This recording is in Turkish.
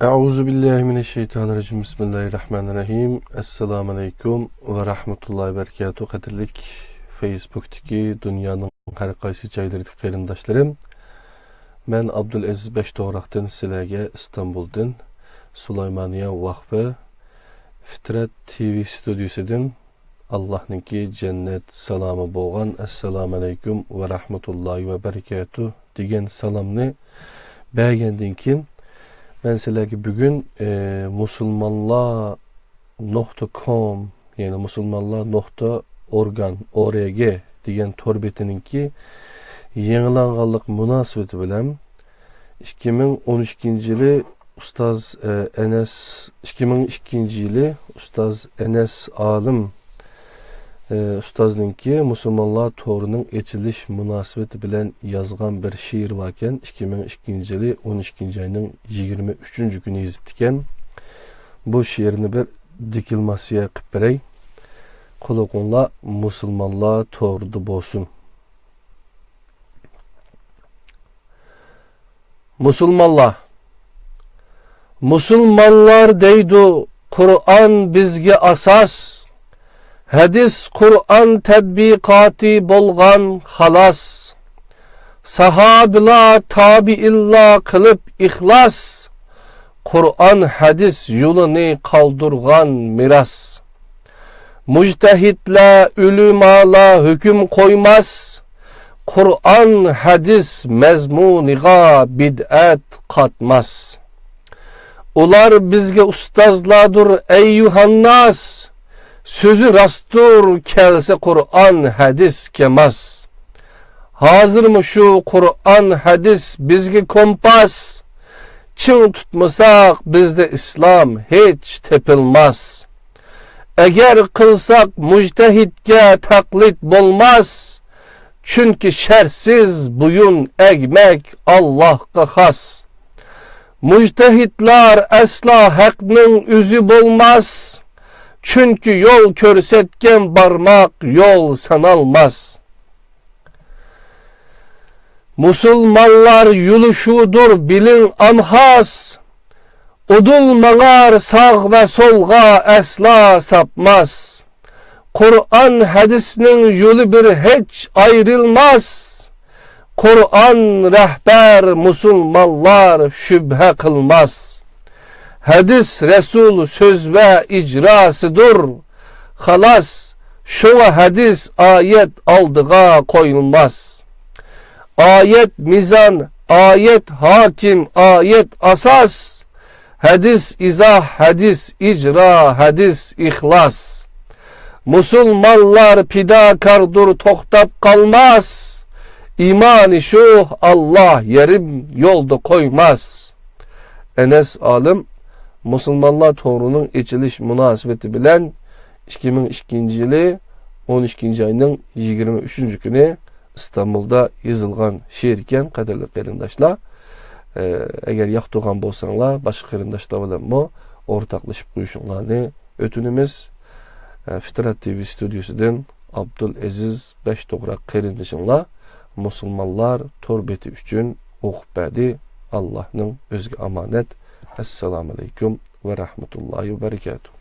Euzubillahimineşşeytanirracim. Bismillahirrahmanirrahim. Assalamu alaikum ve rahmetullahi ve berekatuhu. Qadirlik Facebook'taki dünyanın her qaysı joylaridagi qarindoshlarım. Men Abdulaziz Beştoğraqdan sizlarga İstanbul'dan Sulaymaniya Vakfı Fitrat TV stüdyosudan Allah'ınki cennet salamı bolgan assalamu alaikum ve rahmetullahi ve berekatuhu degan salamni bergandan keyin ben sizlarga bugun musulmonlar.com yani musulmonlar.org degan tor betininki yangilanganlik munosabati bilan 2012-yili Ustaz Enes 2002-yili Ustaz Enes Alim Ustazninki Musulmonlar to'rining echilish munosabati bilan yozgan bir she'r var ekan. 2002-yili 12-oyning 23-kuni yozibdi ekan. Bu she'rni bir dikilmasiya qilib beray. Quloqinglar Musulmonlar to'rida bo'lsin. Musulmonlar deydi Qur'on bizga asos. Hadis Qur'on tadbiqoti bo'lgan xalos. Sahabilar tabi'illar qilib ixlos. Qur'on hadis yo'lini qoldirgan miras. Mujtahidlar ulamolar hukm qo'ymas. Qur'on hadis mazmuniga bid'at qatmas. Ular bizga ustozlardir ey yuhannas. Sözü rasttur kelse Kur'an hadis kemas. Hazır mı şu Kur'an hadis bizge kompas. Çın tutmasak bizde İslam hiç tepilmez. Eğer kılsak mujtehidge taklit bolmaz. Çünkü şersiz buyun egmek Allah'a has. Mujtehidler asla hakның üzü bolmaz. Çünkü yol körsetken barmak yol sanalmaz. Musulmanlar yuluşudur bilin amhas. Udulmalar sağ ve solga asla sapmaz. Kur'an hadisinin yolu bir hiç ayrılmaz. Kur'an rehber musulmanlar şübhe kılmaz. Hadis Resul söz ve icrasıdır. Halas şuna hadis ayet aldığa koyulmaz. Ayet mizan, ayet hakim, ayet asas. Hadis izah, hadis icra, hadis ihlas. Musulmanlar pidakardır toktap kalmaz. İmanı şu Allah yerim yolda koymaz. Enes Alim Musulmonlar to'rining echilish munosabati bilan 2002-yili 12-oyning 23-kuni İstanbulda yozilgan she'r ekan. Qadrli qarindoshlar, agar yoqtirgan bo'lsanglar, boshqa qarindoshlar bilan mo o'rtoqlashib qo'yishinglarni o'tinimiz. Fitrat TV stüdyosudan Abdulaziz Beştoğraq qarindoshinglar musulmonlar tor beti uchun o'qib berdi. Allohning o'ziga omonat. Esselamu aleyküm ve rahmetullahi ve berekatuhu.